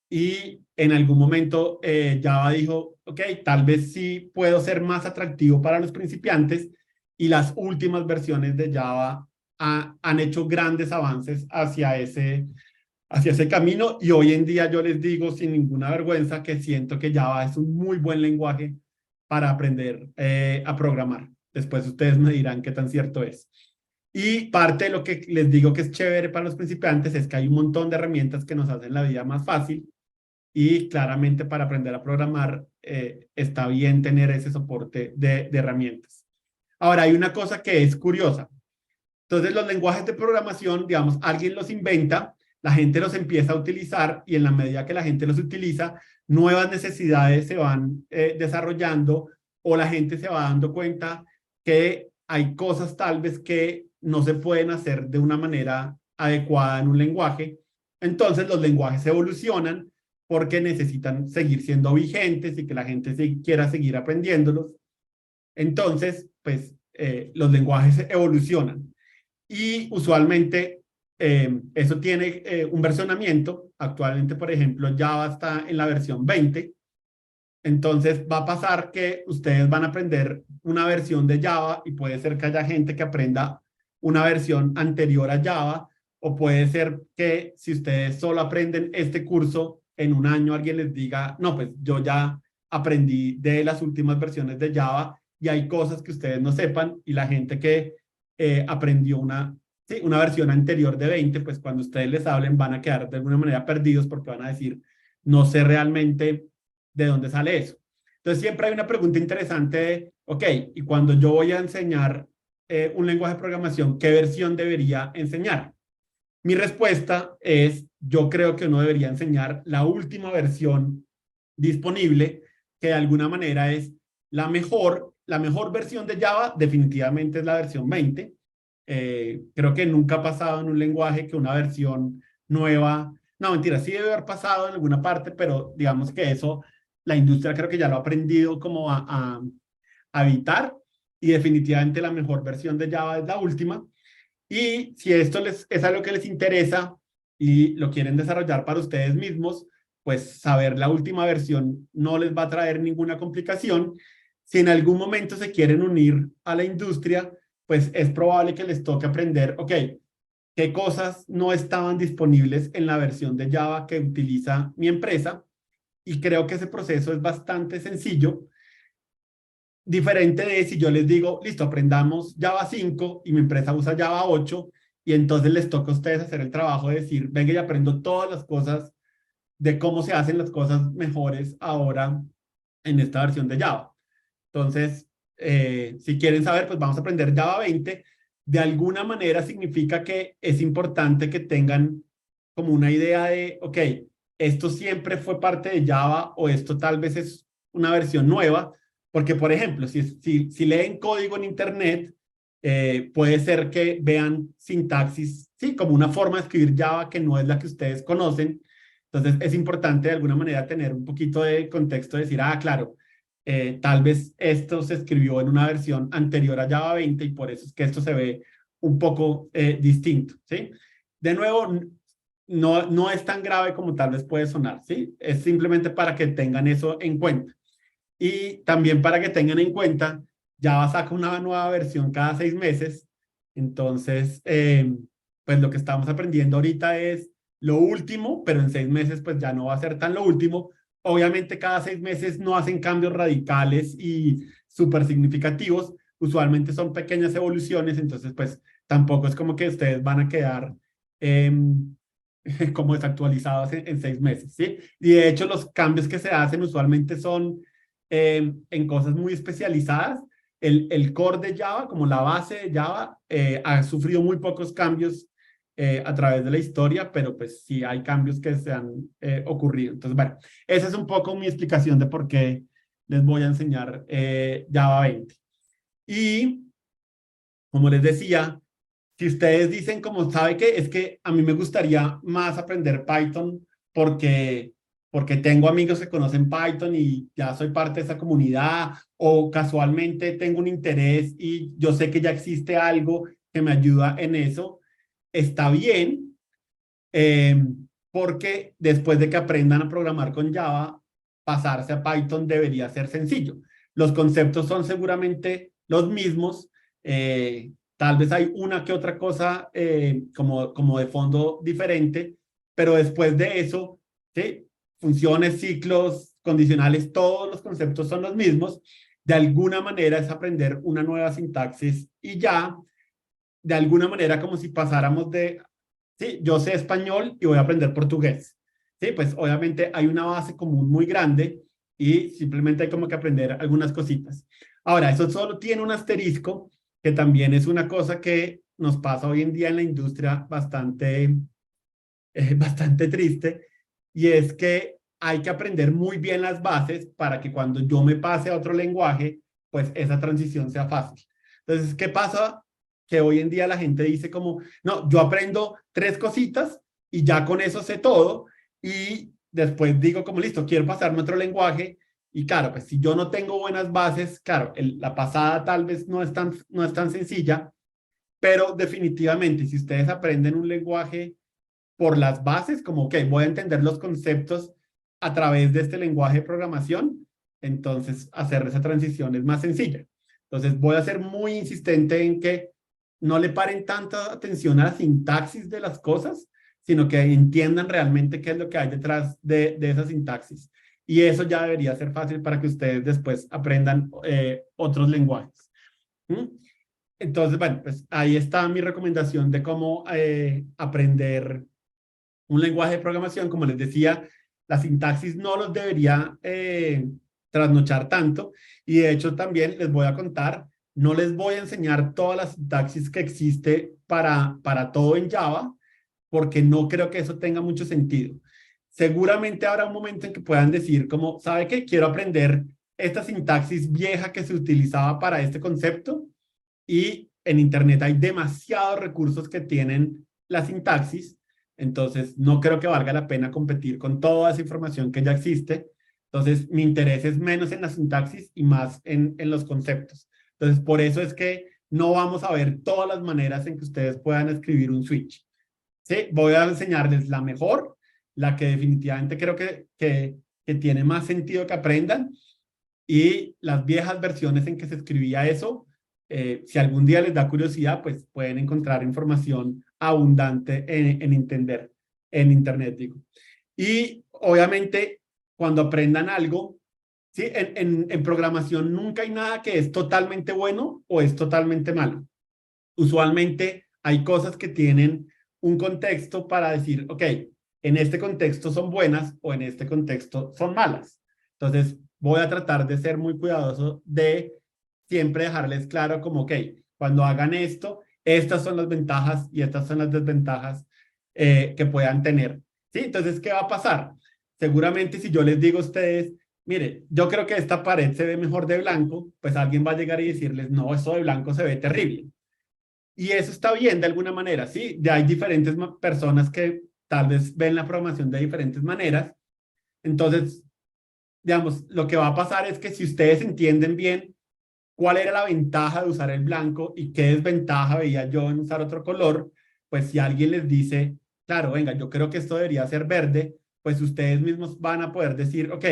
Y en algún momento Java dijo, ok, tal vez sí puedo ser más atractivo para los principiantes, y las últimas versiones de Java han hecho grandes avances hacia ese camino y hoy en día yo les digo sin ninguna vergüenza que siento que Java es un muy buen lenguaje para aprender a programar. Después ustedes me dirán qué tan cierto es. Y parte de lo que les digo que es chévere para los principiantes es que hay un montón de herramientas que nos hacen la vida más fácil y claramente para aprender a programar está bien tener ese soporte de herramientas. Ahora, hay una cosa que es curiosa. Entonces, los lenguajes de programación, digamos, alguien los inventa, la gente los empieza a utilizar y en la medida que la gente los utiliza, nuevas necesidades se van desarrollando o la gente se va dando cuenta que hay cosas tal vez que no se pueden hacer de una manera adecuada en un lenguaje. Entonces, los lenguajes evolucionan porque necesitan seguir siendo vigentes y que la gente quiera seguir aprendiéndolos. Entonces, pues, los lenguajes evolucionan y usualmente eso tiene un versionamiento. Actualmente, por ejemplo, Java está en la versión 20. Entonces va a pasar que ustedes van a aprender una versión de Java y puede ser que haya gente que aprenda una versión anterior a Java o puede ser que si ustedes solo aprenden este curso en un año alguien les diga, no, pues yo ya aprendí de las últimas versiones de Java y hay cosas que ustedes no sepan y la gente que aprendió una versión anterior de 20, pues cuando ustedes les hablen van a quedar de alguna manera perdidos porque van a decir, no sé realmente de dónde sale eso. Entonces siempre hay una pregunta interesante de, ok, y cuando yo voy a enseñar un lenguaje de programación, ¿qué versión debería enseñar? Mi respuesta es, yo creo que uno debería enseñar la última versión disponible, que de alguna manera es la mejor versión de Java, definitivamente es la versión 20. Creo que nunca ha pasado en un lenguaje que una versión nueva, no, mentira, sí debe haber pasado en alguna parte, pero digamos que eso, la industria creo que ya lo ha aprendido como a evitar y definitivamente la mejor versión de Java es la última. Y si esto es algo que les interesa y lo quieren desarrollar para ustedes mismos, pues saber la última versión no les va a traer ninguna complicación. Si en algún momento se quieren unir a la industria, pues es probable que les toque aprender, ok, qué cosas no estaban disponibles en la versión de Java que utiliza mi empresa. Y creo que ese proceso es bastante sencillo. Diferente de si yo les digo, listo, aprendamos Java 5 y mi empresa usa Java 8 y entonces les toca a ustedes hacer el trabajo de decir, venga y aprendo todas las cosas de cómo se hacen las cosas mejores ahora en esta versión de Java. Entonces, si quieren saber, pues vamos a aprender Java 20. De alguna manera significa que es importante que tengan como una idea de, ok, esto siempre fue parte de Java o esto tal vez es una versión nueva, porque por ejemplo, si leen código en Internet, puede ser que vean sintaxis, sí, como una forma de escribir Java que no es la que ustedes conocen. Entonces, es importante de alguna manera tener un poquito de contexto, decir, ah, claro, tal vez esto se escribió en una versión anterior a Java 20 y por eso es que esto se ve un poco distinto, ¿sí? De nuevo, no es tan grave como tal vez puede sonar, ¿sí? Es simplemente para que tengan eso en cuenta. Y también para que tengan en cuenta, Java saca una nueva versión cada 6 meses, entonces, pues lo que estamos aprendiendo ahorita es lo último, pero en 6 meses pues ya no va a ser tan lo último. Obviamente cada 6 meses no hacen cambios radicales y súper significativos, usualmente son pequeñas evoluciones, entonces pues tampoco es como que ustedes van a quedar eh, como desactualizados en 6 meses, ¿sí? Y de hecho los cambios que se hacen usualmente son en cosas muy especializadas. El core de Java, como la base de Java, ha sufrido muy pocos cambios a través de la historia, pero pues sí hay cambios que se han ocurrido. Entonces, bueno, esa es un poco mi explicación de por qué les voy a enseñar Java 20. Y como les decía, si ustedes dicen, como sabe que es que a mí me gustaría más aprender Python porque tengo amigos que conocen Python y ya soy parte de esa comunidad, o casualmente tengo un interés y yo sé que ya existe algo que me ayuda en eso, está bien, eh, porque después de que aprendan a programar con Java, pasarse a Python debería ser sencillo. Los conceptos son seguramente los mismos. Tal vez hay una que otra cosa como de fondo diferente, pero después de eso, ¿sí? Funciones, ciclos, condicionales, todos los conceptos son los mismos. De alguna manera es aprender una nueva sintaxis y ya, de alguna manera como si pasáramos de, sí, yo sé español y voy a aprender portugués. Sí, pues obviamente hay una base común muy grande y simplemente hay como que aprender algunas cositas. Ahora, eso solo tiene un asterisco, que también es una cosa que nos pasa hoy en día en la industria bastante, bastante triste, y es que hay que aprender muy bien las bases para que cuando yo me pase a otro lenguaje, pues esa transición sea fácil. Entonces, ¿qué pasa? Que hoy en día la gente dice como, no, yo aprendo 3 cositas y ya con eso sé todo, y después digo como, listo, quiero pasarme a otro lenguaje, y claro, pues si yo no tengo buenas bases, claro, la pasada tal vez no es tan sencilla, pero definitivamente si ustedes aprenden un lenguaje por las bases, como, ok, voy a entender los conceptos a través de este lenguaje de programación, entonces hacer esa transición es más sencilla. Entonces voy a ser muy insistente en que no le paren tanta atención a la sintaxis de las cosas, sino que entiendan realmente qué es lo que hay detrás de esa sintaxis. Y eso ya debería ser fácil para que ustedes después aprendan otros lenguajes. ¿Mm? Entonces, bueno, pues ahí está mi recomendación de cómo aprender un lenguaje de programación. Como les decía, la sintaxis no los debería trasnochar tanto, y de hecho también les voy a contar, no les voy a enseñar toda la sintaxis que existe para todo en Java, porque no creo que eso tenga mucho sentido. Seguramente habrá un momento en que puedan decir como, ¿sabe qué? Quiero aprender esta sintaxis vieja que se utilizaba para este concepto, y en Internet hay demasiados recursos que tienen la sintaxis, entonces no creo que valga la pena competir con toda esa información que ya existe. Entonces mi interés es menos en la sintaxis y más en los conceptos. Entonces por eso es que no vamos a ver todas las maneras en que ustedes puedan escribir un switch. ¿Sí? Voy a enseñarles la mejor, la que definitivamente creo que tiene más sentido que aprendan, y las viejas versiones en que se escribía eso, si algún día les da curiosidad, pues pueden encontrar información abundante en Internet, digo. Y obviamente, cuando aprendan algo, ¿sí? En programación nunca hay nada que es totalmente bueno o es totalmente malo. Usualmente hay cosas que tienen un contexto para decir, ok, en este contexto son buenas o en este contexto son malas. Entonces, voy a tratar de ser muy cuidadoso de siempre dejarles claro como, ok, cuando hagan esto, estas son las ventajas y estas son las desventajas que puedan tener. ¿Sí? Entonces, ¿qué va a pasar? Seguramente si yo les digo a ustedes, mire, yo creo que esta pared se ve mejor de blanco, pues alguien va a llegar y decirles, no, eso de blanco se ve terrible. Y eso está bien de alguna manera, ¿sí? Ya hay diferentes personas que tal vez ven la programación de diferentes maneras. Entonces, digamos, lo que va a pasar es que si ustedes entienden bien cuál era la ventaja de usar el blanco y qué desventaja veía yo en usar otro color, pues si alguien les dice, claro, venga, yo creo que esto debería ser verde, pues ustedes mismos van a poder decir, ok,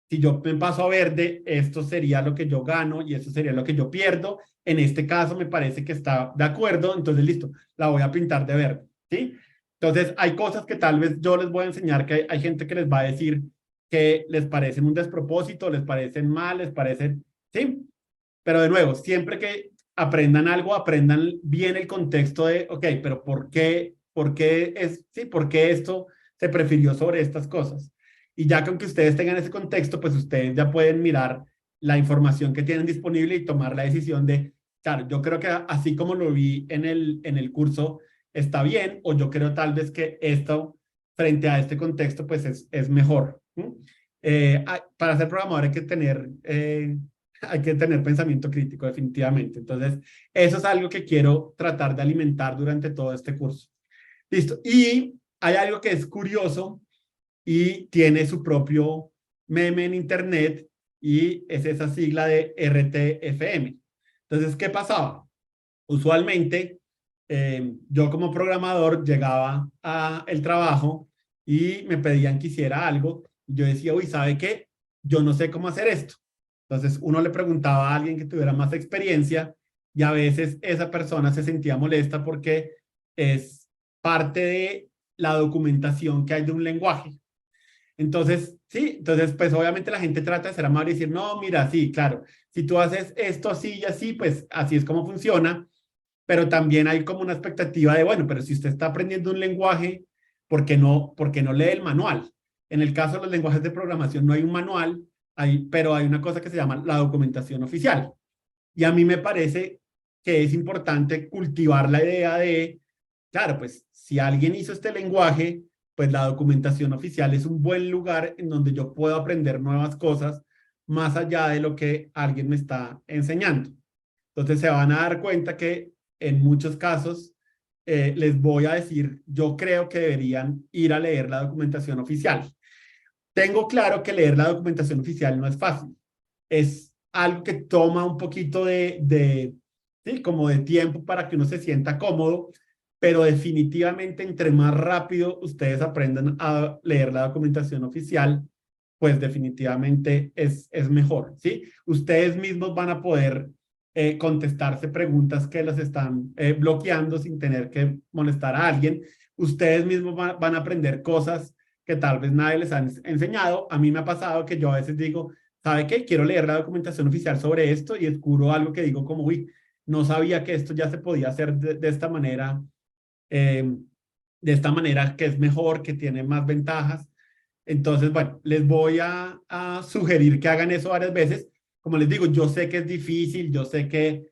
si yo me paso a verde, esto sería lo que yo gano y esto sería lo que yo pierdo. En este caso me parece que está de acuerdo, entonces listo, la voy a pintar de verde, ¿sí? Entonces hay cosas que tal vez yo les voy a enseñar, que hay gente que les va a decir que les parecen un despropósito, les parecen mal, les parecen, ¿sí? Pero de nuevo, siempre que aprendan algo, aprendan bien el contexto de, ok, pero ¿por qué esto se prefirió sobre estas cosas? Y ya con que ustedes tengan ese contexto, pues ustedes ya pueden mirar la información que tienen disponible y tomar la decisión de, claro, yo creo que así como lo vi en el curso, está bien, o yo creo tal vez que esto, frente a este contexto, pues es mejor. Para ser programador hay que tener pensamiento crítico, definitivamente. Entonces, eso es algo que quiero tratar de alimentar durante todo este curso. Listo. Y hay algo que es curioso y tiene su propio meme en Internet, y es esa sigla de RTFM. Entonces, ¿qué pasaba? Usualmente, yo como programador llegaba a el trabajo y me pedían que hiciera algo. Y yo decía, uy, ¿sabe qué? Yo no sé cómo hacer esto. Entonces uno le preguntaba a alguien que tuviera más experiencia, y a veces esa persona se sentía molesta porque es parte de la documentación que hay de un lenguaje. Entonces, sí, entonces, pues obviamente la gente trata de ser amable y decir, no, mira, sí, claro, si tú haces esto así y así, pues así es como funciona, pero también hay como una expectativa de, bueno, pero si usted está aprendiendo un lenguaje, por qué no lee el manual? En el caso de los lenguajes de programación no hay un manual, pero hay una cosa que se llama la documentación oficial. Y a mí me parece que es importante cultivar la idea de, claro, pues si alguien hizo este lenguaje, pues la documentación oficial es un buen lugar en donde yo puedo aprender nuevas cosas más allá de lo que alguien me está enseñando. Entonces se van a dar cuenta que en muchos casos les voy a decir, yo creo que deberían ir a leer la documentación oficial. Tengo claro que leer la documentación oficial no es fácil. Es algo que toma un poquito sí, como de tiempo para que uno se sienta cómodo, pero definitivamente entre más rápido ustedes aprendan a leer la documentación oficial, pues definitivamente es mejor, ¿sí? Ustedes mismos van a poder contestarse preguntas que los están bloqueando sin tener que molestar a alguien. Ustedes mismos van a aprender cosas que tal vez nadie les ha enseñado. A mí me ha pasado que yo a veces digo, ¿sabe qué? Quiero leer la documentación oficial sobre esto y descubro algo que digo como, uy, no sabía que esto ya se podía hacer eh, de esta manera que es mejor, que tiene más ventajas. Entonces, bueno, les voy a sugerir que hagan eso varias veces. Como les digo, yo sé que es difícil, yo sé que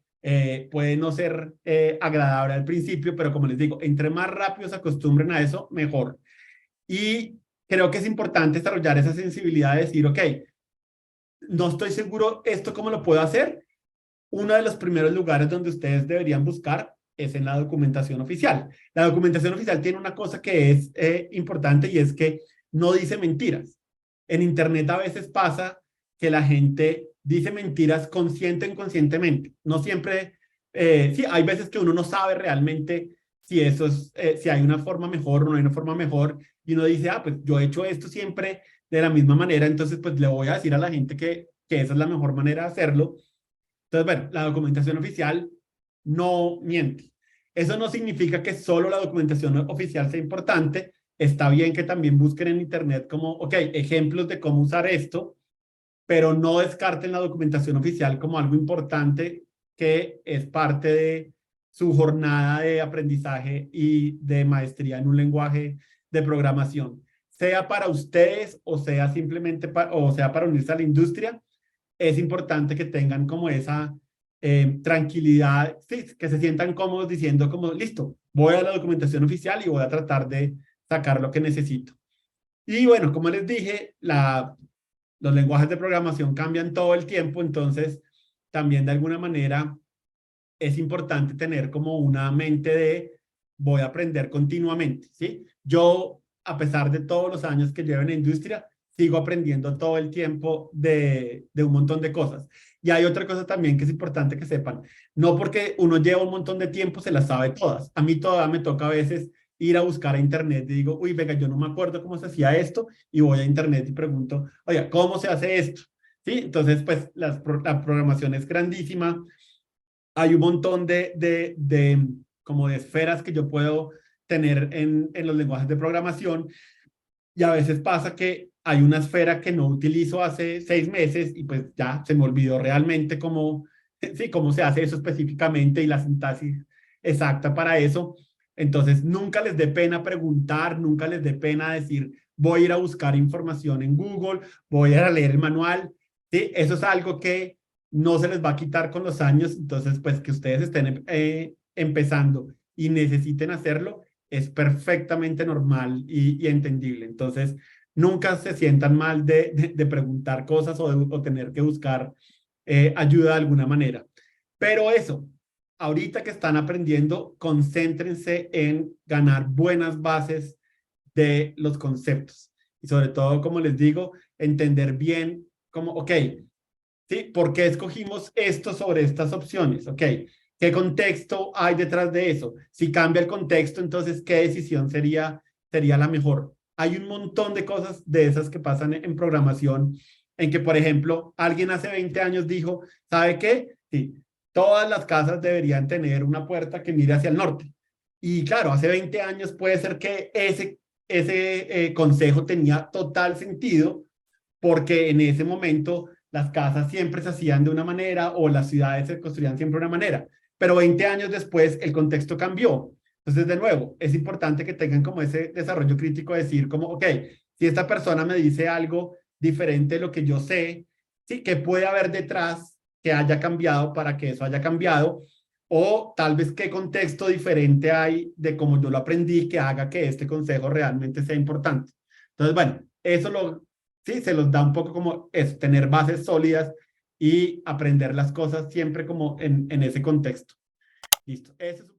puede no ser agradable al principio, pero como les digo, entre más rápido se acostumbren a eso, mejor. Y creo que es importante desarrollar esa sensibilidad de decir, ok, no estoy seguro esto cómo lo puedo hacer. Uno de los primeros lugares donde ustedes deberían buscar es en la documentación oficial. La documentación oficial tiene una cosa que es importante y es que no dice mentiras. En Internet a veces pasa que la gente dice mentiras consciente o inconscientemente. No siempre, sí, hay veces que uno no sabe realmente si eso es, si hay una forma mejor o no hay una forma mejor y uno dice, ah, pues yo he hecho esto siempre de la misma manera, entonces pues le voy a decir a la gente que esa es la mejor manera de hacerlo. Entonces, bueno, la documentación oficial no miente. Eso no significa que solo la documentación oficial sea importante. Está bien que también busquen en Internet como, ok, ejemplos de cómo usar esto, pero no descarten la documentación oficial como algo importante que es parte de su jornada de aprendizaje y de maestría en un lenguaje de programación, sea para ustedes o sea simplemente o sea para unirse a la industria. Es importante que tengan como esa tranquilidad, sí, que se sientan cómodos diciendo como, listo, voy a la documentación oficial y voy a tratar de sacar lo que necesito. Y bueno, como les dije, los lenguajes de programación cambian todo el tiempo, entonces también de alguna manera es importante tener como una mente de voy a aprender continuamente, ¿sí? Yo, a pesar de todos los años que llevo en la industria, sigo aprendiendo todo el tiempo de un montón de cosas. Y hay otra cosa también que es importante que sepan, no porque uno lleva un montón de tiempo se las sabe todas. A mí todavía me toca a veces ir a buscar a internet y digo, uy, venga, yo no me acuerdo cómo se hacía esto y voy a internet y pregunto, oiga, ¿cómo se hace esto? ¿Sí? Entonces, pues la programación es grandísima, hay un montón como de esferas que yo puedo tener en los lenguajes de programación y a veces pasa que hay una esfera que no utilizo hace 6 meses y pues ya se me olvidó realmente cómo, sí, cómo se hace eso específicamente y la sintaxis exacta para eso. Entonces, nunca les dé pena preguntar, nunca les dé pena decir, voy a ir a buscar información en Google, voy a ir a leer el manual. Sí, eso es algo que no se les va a quitar con los años. Entonces, pues que ustedes estén empezando y necesiten hacerlo es perfectamente normal y entendible. Entonces, nunca se sientan mal de preguntar cosas o tener que buscar ayuda de alguna manera. Pero eso, ahorita que están aprendiendo, concéntrense en ganar buenas bases de los conceptos. Y sobre todo, como les digo, entender bien como, ok, ¿sí? ¿Por qué escogimos esto sobre estas opciones? Ok, ¿qué contexto hay detrás de eso? Si cambia el contexto, entonces, ¿qué decisión sería la mejor? Hay un montón de cosas de esas que pasan en programación, en que, por ejemplo, alguien hace 20 años dijo, ¿sabe qué? Sí, todas las casas deberían tener una puerta que mire hacia el norte. Y claro, hace 20 años puede ser que ese consejo tenía total sentido porque en ese momento las casas siempre se hacían de una manera o las ciudades se construían siempre de una manera. Pero 20 años después el contexto cambió. Entonces, de nuevo, es importante que tengan como ese desarrollo crítico de decir como, ok, si esta persona me dice algo diferente de lo que yo sé, ¿sí? ¿Qué puede haber detrás que haya cambiado para que eso haya cambiado? O tal vez qué contexto diferente hay de cómo yo lo aprendí que haga que este consejo realmente sea importante. Entonces, bueno, sí, se los da un poco como es tener bases sólidas y aprender las cosas siempre como en ese contexto. Listo. Ese es